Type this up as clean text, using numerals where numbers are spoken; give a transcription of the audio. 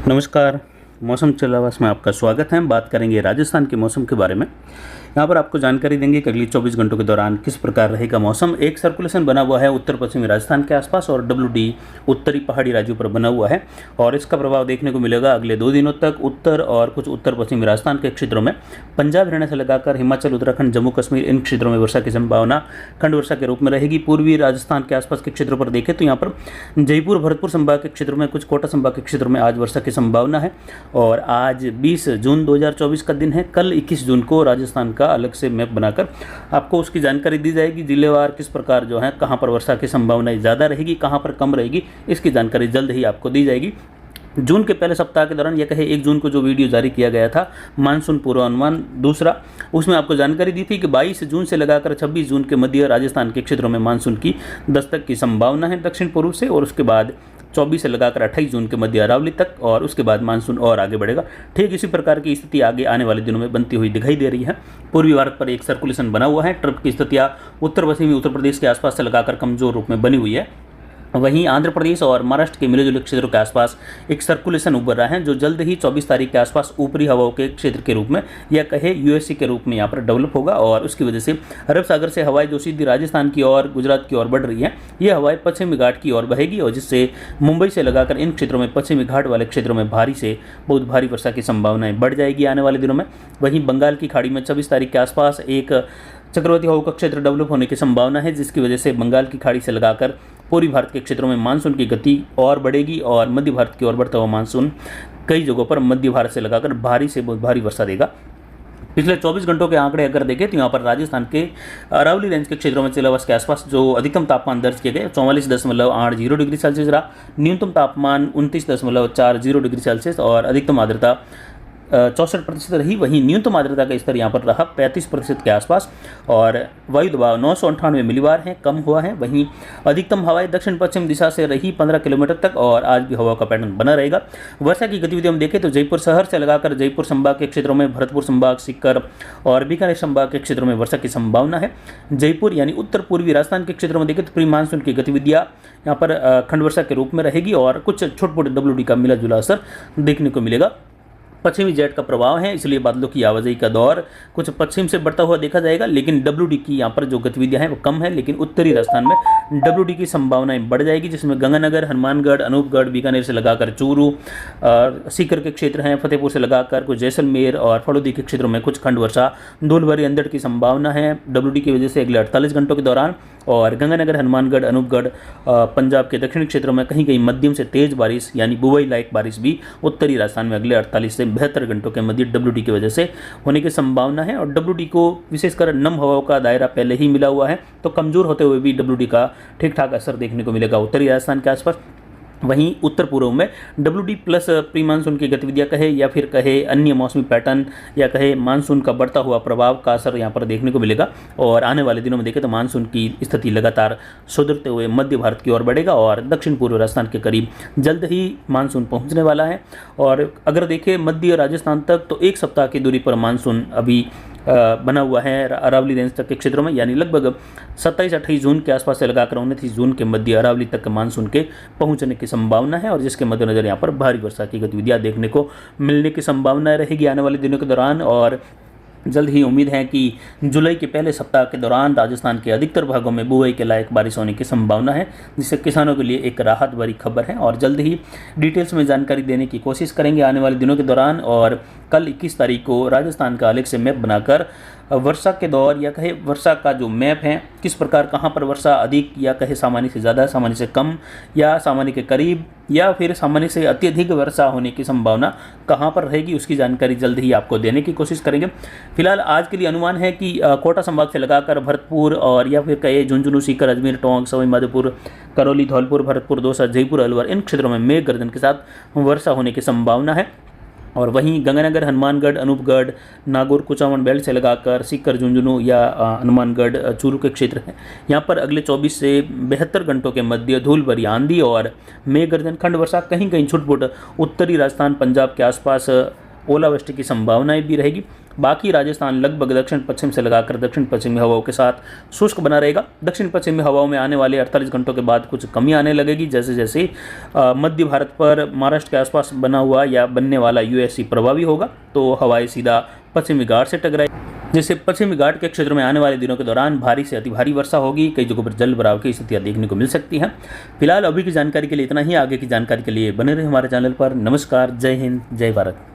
नमस्कार। मौसम चलावास में आपका स्वागत है। हम बात करेंगे राजस्थान के मौसम के बारे में। यहाँ पर आपको जानकारी देंगे कि अगले 24 घंटों के दौरान किस प्रकार रहेगा मौसम। एक सर्कुलेशन बना हुआ है उत्तर पश्चिमी राजस्थान के आसपास और WD उत्तरी पहाड़ी राज्यों पर बना हुआ है और इसका प्रभाव देखने को मिलेगा अगले 2 दिनों तक उत्तर और कुछ उत्तर पश्चिमी राजस्थान के क्षेत्रों में। पंजाब हरियाणा से लगाकर हिमाचल, उत्तराखंड, जम्मू कश्मीर, इन क्षेत्रों में वर्षा की संभावना खंड वर्षा के रूप में रहेगी। पूर्वी राजस्थान के आसपास के क्षेत्रों पर देखें तो यहाँ पर जयपुर, भरतपुर संभाग के क्षेत्रों में, कुछ कोटा संभाग के क्षेत्रों में आज वर्षा की संभावना है। और आज 20 जून 2024 का दिन है। कल 21 जून को राजस्थान का अलग से मैप बनाकर आपको उसकी जानकारी दी जाएगी। जिलेवार किस प्रकार जो है, कहाँ पर वर्षा की संभावना ज़्यादा रहेगी, कहाँ पर कम रहेगी, इसकी जानकारी जल्द ही आपको दी जाएगी। जून के पहले सप्ताह के दौरान, यह कहे 1 जून को जो वीडियो जारी किया गया था मानसून पूर्वानुमान दूसरा, उसमें आपको जानकारी दी थी कि 22 जून से लगाकर 26 जून के मध्य राजस्थान के क्षेत्रों में मानसून की दस्तक की संभावना है दक्षिण पूर्व से, और उसके बाद 24 से लगाकर 28 जून के मध्य अरावली तक, और उसके बाद मानसून और आगे बढ़ेगा। ठीक इसी प्रकार की स्थिति आगे आने वाले दिनों में बनती हुई दिखाई दे रही है। पूर्वी भारत पर एक सर्कुलेशन बना हुआ है। ट्रफ की स्थितियाँ उत्तर पश्चिमी उत्तर प्रदेश के आसपास से लगाकर कमजोर रूप में बनी हुई है। वहीं आंध्र प्रदेश और महाराष्ट्र के मिले जुले क्षेत्रों के आसपास एक सर्कुलेशन उभर रहा है जो जल्द ही 24 तारीख के आसपास ऊपरी हवाओं के क्षेत्र के रूप में, या कहे यूएससी के रूप में यहाँ पर डेवलप होगा, और उसकी वजह से अरब सागर से हवाएं जो सीधी राजस्थान की ओर, गुजरात की ओर बढ़ रही हैं, ये हवाएं पश्चिमी घाट की ओर बहेगी, और जिससे मुंबई से लगाकर इन क्षेत्रों में, पश्चिमी घाट वाले क्षेत्रों में भारी से बहुत भारी वर्षा की संभावनाएं बढ़ जाएगी आने वाले दिनों में। वहीं बंगाल की खाड़ी में 26 तारीख के आसपास एक चक्रवाती हवा का क्षेत्र डेवलप होने की संभावना है, जिसकी वजह से बंगाल की खाड़ी से लगाकर पूर्वी भारत के क्षेत्रों में मानसून की गति और बढ़ेगी, और मध्य भारत की ओर बढ़ता हुआ मानसून कई जगहों पर मध्य भारत से लगाकर भारी से बहुत भारी वर्षा देगा। पिछले 24 घंटों के आंकड़े अगर देखें तो यहाँ पर राजस्थान के अरावली रेंज के क्षेत्रों में सिलेबस के आसपास जो अधिकतम तापमान दर्ज किए गए 44.80 डिग्री सेल्सियस रहा, न्यूनतम तापमान 29.40 डिग्री सेल्सियस, और अधिकतम आर्द्रता 64% रही। वहीं न्यूनतम आर्द्रता का स्तर यहाँ पर रहा 35% के आसपास, और वायु दबाव 998 मिलीबार है, कम हुआ है। वहीं अधिकतम हवाएं दक्षिण पश्चिम दिशा से रही 15 किलोमीटर तक, और आज भी हवा का पैटर्न बना रहेगा। वर्षा की गतिविधि हम देखें तो जयपुर शहर से लगाकर जयपुर संभाग के क्षेत्रों में, भरतपुर संभाग, सीकर और बीकानेर संभाग के क्षेत्रों में वर्षा की संभावना है। जयपुर यानी उत्तर पूर्वी राजस्थान के क्षेत्रों में देखें तो प्री मानसून की गतिविधियाँ यहाँ पर खंड वर्षा के रूप में रहेगी, और कुछ छोटे मोटे WD का मिला जुला असर देखने को मिलेगा। पश्चिमी जेट का प्रभाव है, इसलिए बादलों की आवाजाही का दौर कुछ पश्चिम से बढ़ता हुआ देखा जाएगा, लेकिन WD की यहाँ पर जो गतिविधियाँ हैं वो कम है। लेकिन उत्तरी राजस्थान में WD की संभावनाएं बढ़ जाएगी, जिसमें गंगानगर, हनुमानगढ़, अनूपगढ़, बीकानेर से लगाकर चूरू, सीकर के क्षेत्र हैं, फतेहपुर से लगाकर कुछ जैसलमेर और फलोदी के क्षेत्रों में कुछ खंड वर्षा, धूल भरी अंधड़ की संभावना है WD की वजह से अगले 48 घंटों के दौरान। और गंगानगर, हनुमानगढ़, अनूपगढ़, पंजाब के दक्षिणी क्षेत्रों में कहीं कहीं मध्यम से तेज बारिश यानी बुआई लायक बारिश भी उत्तरी राजस्थान में अगले 48 से 72 घंटों के मध्य WD की वजह से होने की संभावना है। और WD को विशेषकर नम हवाओं का दायरा पहले ही मिला हुआ है, तो कमजोर होते हुए भी WD का ठीक ठाक असर देखने को मिलेगा उत्तरी राजस्थान के आसपास। वहीं उत्तर पूर्व में WD प्लस प्री मानसून की गतिविधियां कहे या फिर कहे अन्य मौसमी पैटर्न या कहे मानसून का बढ़ता हुआ प्रभाव का असर यहां पर देखने को मिलेगा। और आने वाले दिनों में देखें तो मानसून की स्थिति लगातार सुधरते हुए मध्य भारत की ओर बढ़ेगा, और दक्षिण पूर्व राजस्थान के करीब जल्द ही मानसून पहुंचने वाला है। और अगर देखें मध्य राजस्थान तक, तो 1 सप्ताह की दूरी पर मानसून अभी बना हुआ है अरावली रेंज तक के क्षेत्रों में, यानी लगभग 27-28 जून के आसपास से लगाकर 29 जून के मध्य अरावली तक मानसून के पहुंचने की संभावना है, और जिसके मद्देनजर यहाँ पर भारी वर्षा की गतिविधियाँ देखने को मिलने की संभावना रहेगी आने वाले दिनों के दौरान। और जल्द ही उम्मीद है कि जुलाई के पहले सप्ताह के दौरान राजस्थान के अधिकतर भागों में बुआई के लायक बारिश होने की संभावना है, जिससे किसानों के लिए एक राहत भरी खबर है। और जल्द ही डिटेल्स में जानकारी देने की कोशिश करेंगे आने वाले दिनों के दौरान। और कल 21 तारीख को राजस्थान का अलग से मैप बनाकर वर्षा के दौर या कहे वर्षा का जो मैप है, किस प्रकार कहाँ पर वर्षा अधिक या कहे सामान्य से ज़्यादा, सामान्य से कम, या सामान्य के करीब, या फिर सामान्य से अत्यधिक वर्षा होने की संभावना कहाँ पर रहेगी, उसकी जानकारी जल्द ही आपको देने की कोशिश करेंगे। फिलहाल आज के लिए अनुमान है कि कोटा संभाग से लगाकर भरतपुर और या फिर कहे झुंझुनू, सीकर, अजमेर, टोंक, सवाई माधोपुर, करौली, धौलपुर, भरतपुर, दौसा, जयपुर, अलवर, इन क्षेत्रों में मेघ गर्जन के साथ वर्षा होने की संभावना है। और वहीं गंगानगर, हनुमानगढ़, अनूपगढ़, नागौर, कुचामन बेल्ट से लगाकर सीकर, झुंझुनू या हनुमानगढ़, चूरू के क्षेत्र हैं, यहाँ पर अगले 24 से 72 घंटों के मध्य धूल भरी आंधी और मेघ गर्जन, खंड वर्षा, कहीं कहीं छुटपुट उत्तरी राजस्थान, पंजाब के आसपास ओलावृष्टि की संभावनाएं भी रहेगी। बाकी राजस्थान लगभग दक्षिण पश्चिम से लगाकर दक्षिण पश्चिमी हवाओं के साथ शुष्क बना रहेगा। दक्षिण पश्चिमी हवाओं में आने वाले 48 घंटों के बाद कुछ कमी आने लगेगी, जैसे जैसे मध्य भारत पर महाराष्ट्र के आसपास बना हुआ या बनने वाला यूएससी प्रभावी होगा तो हवाएं सीधा पश्चिमी घाट से टकराएगी, जिससे पश्चिमी घाट के क्षेत्र में आने वाले दिनों के दौरान भारी से अति भारी वर्षा होगी। कई जगहों पर जल भराव की स्थितियां देखने को मिल सकती हैं। फिलहाल अभी की जानकारी के लिए इतना ही। आगे की जानकारी के लिए बने रहे हमारे चैनल पर। नमस्कार, जय हिंद, जय भारत।